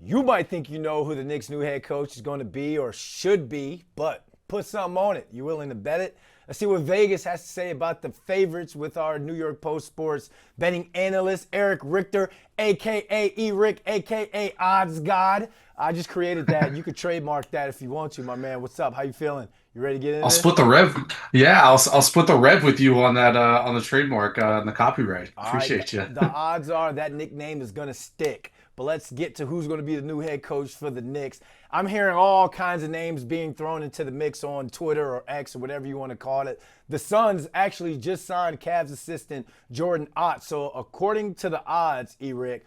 You might think you know who the Knicks' new head coach is going to be or should be, but put something on it. You willing to bet it? Let's see what Vegas has to say about the favorites with our New York Post Sports betting analyst, Erich Richter, a.k.a. Eric, a.k.a. Odds God. I just created that. You could trademark that if you want to, my man. What's up? How you feeling? You ready to get into I'll this? split the rev. Yeah, I'll split the rev with you on that on the trademark and the copyright. All right, Appreciate you. the odds are that nickname is going to stick. But let's get to who's going to be the new head coach for the Knicks. I'm hearing all kinds of names being thrown into the mix on Twitter or X or whatever you want to call it. The Suns actually just signed Cavs assistant Jordan Ott. So according to the odds, Eric,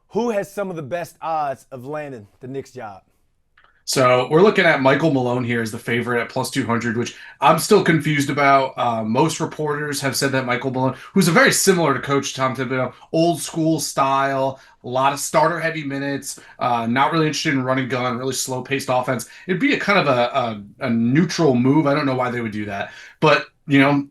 who has some of the best odds of landing the Knicks job? So we're looking at Michael Malone here as the favorite at plus 200, which I'm still confused about. Most reporters have said that Michael Malone, who's a very similar to Coach Tom Thibodeau, old school style, a lot of starter heavy minutes, not really interested in running gun, really slow paced offense. It'd be a kind of a neutral move. I don't know why they would do that. But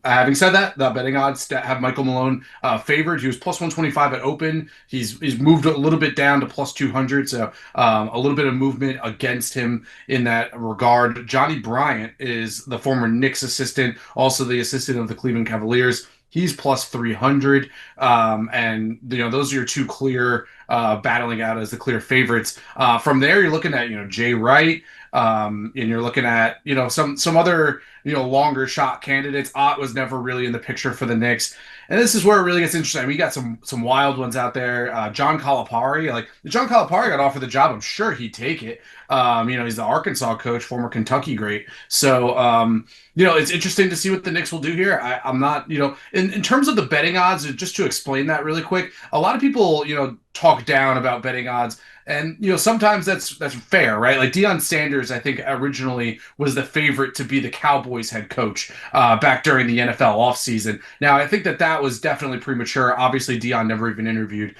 having said that, the betting odds have Michael Malone favored. He was plus 125 at open. He's moved a little bit down to plus 200, so a little bit of movement against him in that regard. Johnny Bryant is the former Knicks assistant, also the assistant of the Cleveland Cavaliers. He's plus 300. And those are your two clear battling out as the clear favorites. From there, you're looking at Jay Wright. And you're looking at some other longer shot candidates. Ott was never really in the picture for the Knicks, and this is where it really gets interesting. We got some wild ones out there. John Calipari, like if John Calipari got offered the job, I'm sure he'd take it. He's the Arkansas coach, former Kentucky great. So it's interesting to see what the Knicks will do here. I'm not in terms of the betting odds. Just to explain that really quick, a lot of people talk down about betting odds. And sometimes that's fair, right? Like Deion Sanders, I think originally was the favorite to be the Cowboys head coach back during the NFL offseason. Now, I think that was definitely premature. Obviously, Deion never even interviewed.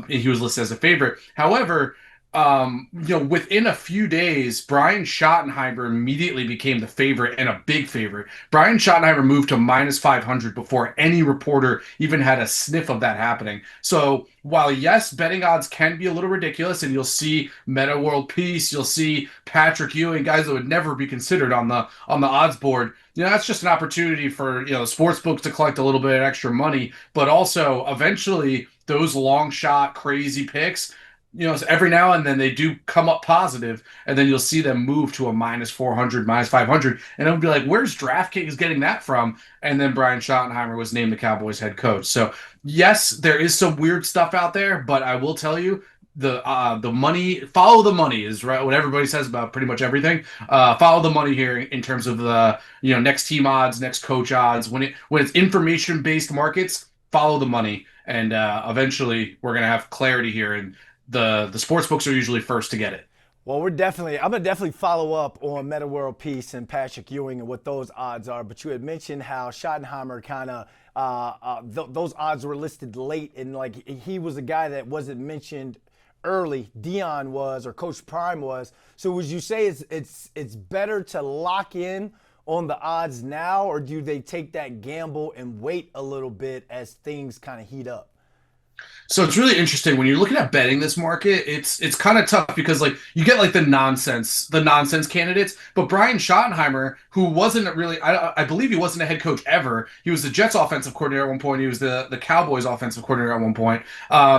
He was listed as a favorite. However, within a few days, Brian Schottenheimer immediately became the favorite and a big favorite. Brian Schottenheimer moved to minus 500 before any reporter even had a sniff of that happening. So while yes, betting odds can be a little ridiculous, and you'll see Meta World Peace, you'll see Patrick Ewing, guys that would never be considered on the odds board. That's just an opportunity for sports books to collect a little bit of extra money, but also eventually those long shot crazy picks, so every now and then they do come up positive, and then you'll see them move to a minus 400, minus 500, and it'll be like, where's DraftKings getting that from? And then Brian Schottenheimer was named the Cowboys head coach. So yes, there is some weird stuff out there, but I will tell you, the money, follow the money is right what everybody says about pretty much everything. Follow the money here in terms of the next team odds, next coach odds. When it's information based markets, follow the money, and eventually we're gonna have clarity here, and the sports books are usually first to get it. Well, I'm gonna definitely follow up on Meta World Peace and Patrick Ewing and what those odds are. But you had mentioned how Schottenheimer kind of those odds were listed late, and like he was a guy that wasn't mentioned early. Dion was, or Coach Prime was. So would you say it's better to lock in on the odds now, or do they take that gamble and wait a little bit as things kind of heat up? So it's really interesting when you're looking at betting this market. It's kind of tough because like you get like the nonsense candidates. But Brian Schottenheimer, who wasn't really, I believe he wasn't a head coach ever. He was the Jets offensive coordinator at one point. He was the Cowboys offensive coordinator at one point.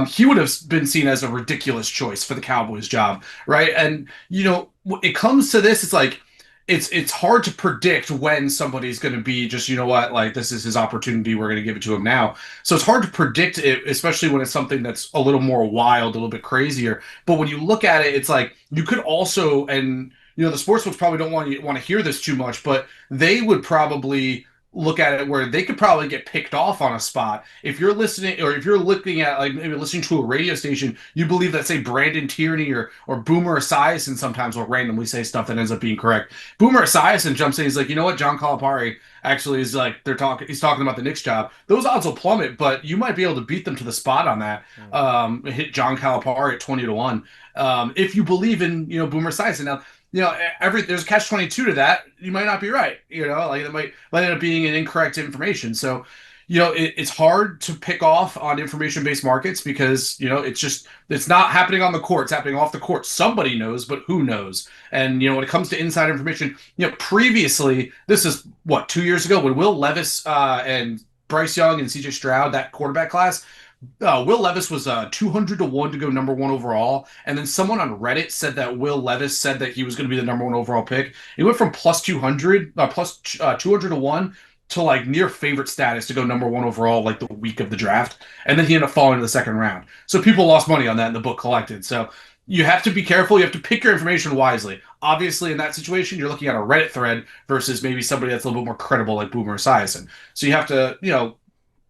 He would have been seen as a ridiculous choice for the Cowboys job, right? And it comes to this, it's like it's hard to predict when somebody's going to be just, what, like this is his opportunity, we're going to give it to him now. So it's hard to predict it, especially when it's something that's a little more wild, a little bit crazier. But when you look at it, it's like you could also, and the sportsbooks probably don't want to hear this too much, but they would probably look at it where they could probably get picked off on a spot. If you're listening, or if you're looking at like maybe listening to a radio station, you believe that, say, Brandon Tierney or Boomer Esiason sometimes will randomly say stuff that ends up being correct. Boomer Esiason jumps in, he's like, you know what, John Calipari actually is like, he's talking about the Knicks job. Those odds will plummet, but you might be able to beat them to the spot on that. Hit John Calipari at 20 to 1. If you believe in Boomer Esiason. Now, there's a catch 22 to that. You might not be right. Like it might end up being an incorrect information. So, it's hard to pick off on information-based markets because, it's not happening on the court, it's happening off the court. Somebody knows, but who knows? And, when it comes to inside information, previously, this is what, 2 years ago when Will Levis and Bryce Young and CJ Stroud, that quarterback class, Will Levis was 200 to 1 to go number one overall. And then someone on Reddit said that Will Levis said that he was going to be the number one overall pick. He went from plus 200, 200 to 1 to like near favorite status to go number one overall like the week of the draft. And then he ended up falling to the second round. So people lost money on that and the book collected. So you have to be careful. You have to pick your information wisely. Obviously, in that situation, you're looking at a Reddit thread versus maybe somebody that's a little bit more credible like Boomer Esiason. So you have to,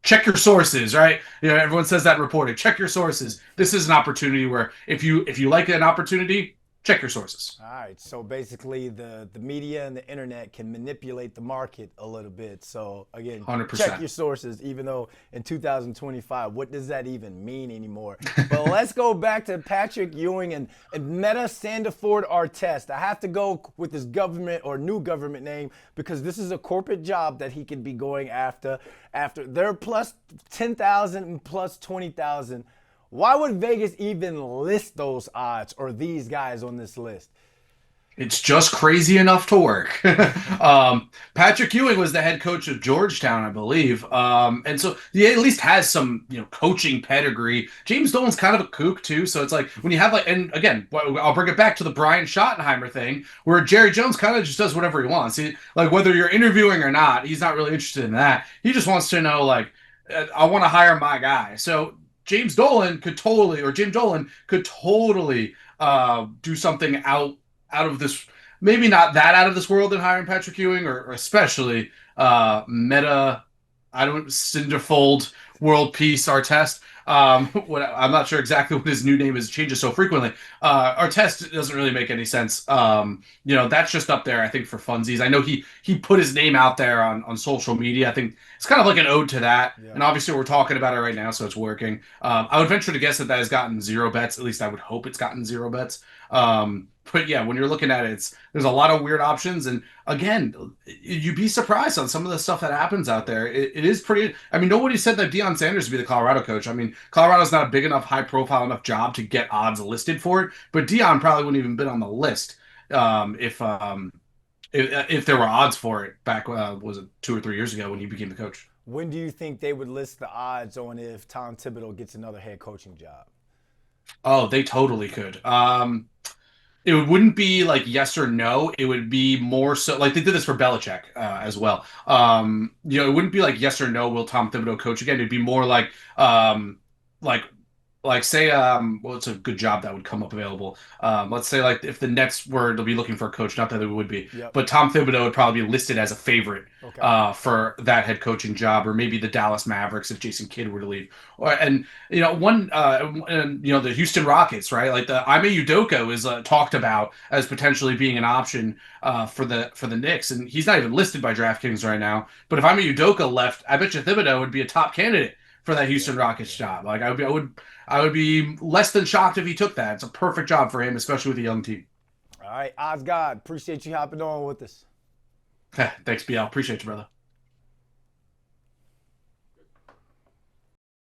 check your sources, right? Everyone says that in reporting. Check your sources. This is an opportunity where if you like an opportunity, check your sources. All right, so basically the media and the internet can manipulate the market a little bit. So again, 100%. check your sources, even though in 2025, what does that even mean anymore? But let's go back to Patrick Ewing and Meta Sandiford Artest. I have to go with this government or new government name because this is a corporate job that he could be going after. After they're plus 10,000 and plus 20,000. Why would Vegas even list those odds or these guys on this list? It's just crazy enough to work. Patrick Ewing was the head coach of Georgetown, I believe. And so he at least has some, coaching pedigree. James Dolan's kind of a kook too. So it's like when you have and again, I'll bring it back to the Brian Schottenheimer thing where Jerry Jones kind of just does whatever he wants. Like whether you're interviewing or not, he's not really interested in that. He just wants to know, like, I want to hire my guy. So Jim Dolan could totally do something out of this, maybe not that out of this world in hiring Patrick Ewing, or especially Meta, I don't, Cinderfold, World Peace, Artest. I'm not sure exactly what his new name is. It changes so frequently. Artest doesn't really make any sense. That's just up there, I think, for funsies. I know he put his name out there on social media. I think it's kind of like an ode to that. Yeah. And obviously, we're talking about it right now, so it's working. I would venture to guess that has gotten 0 bets. At least I would hope it's gotten 0 bets. But yeah, when you're looking at it, there's a lot of weird options. And again, you'd be surprised on some of the stuff that happens out there. It is pretty. I mean, nobody said that Deion Sanders would be the Colorado coach. I mean, Colorado's not a big enough, high profile enough job to get odds listed for it. But Deion probably wouldn't even been on the list if there were odds for it back, was it 2 or 3 years ago when he became the coach? When do you think they would list the odds on if Tom Thibodeau gets another head coaching job? Oh, they totally could. It wouldn't be like yes or no. It would be more so like they did this for Belichick as well. It wouldn't be like yes or no. Will Tom Thibodeau coach again? It'd be more like say well, it's a good job that would come up available. Let's say like if the Nets were to be looking for a coach, not that it would be, yep. But Tom Thibodeau would probably be listed as a favorite for that head coaching job, or maybe the Dallas Mavericks if Jason Kidd were to leave, the Houston Rockets, right? Like the Ime Udoka is talked about as potentially being an option for the Knicks, and he's not even listed by DraftKings right now. But if Ime Udoka left, I bet you Thibodeau would be a top candidate for that Houston Rockets job. Like I would be less than shocked if he took that. It's a perfect job for him, especially with a young team. All right, Oz God, appreciate you hopping on with us. Thanks, BL. Appreciate you, brother.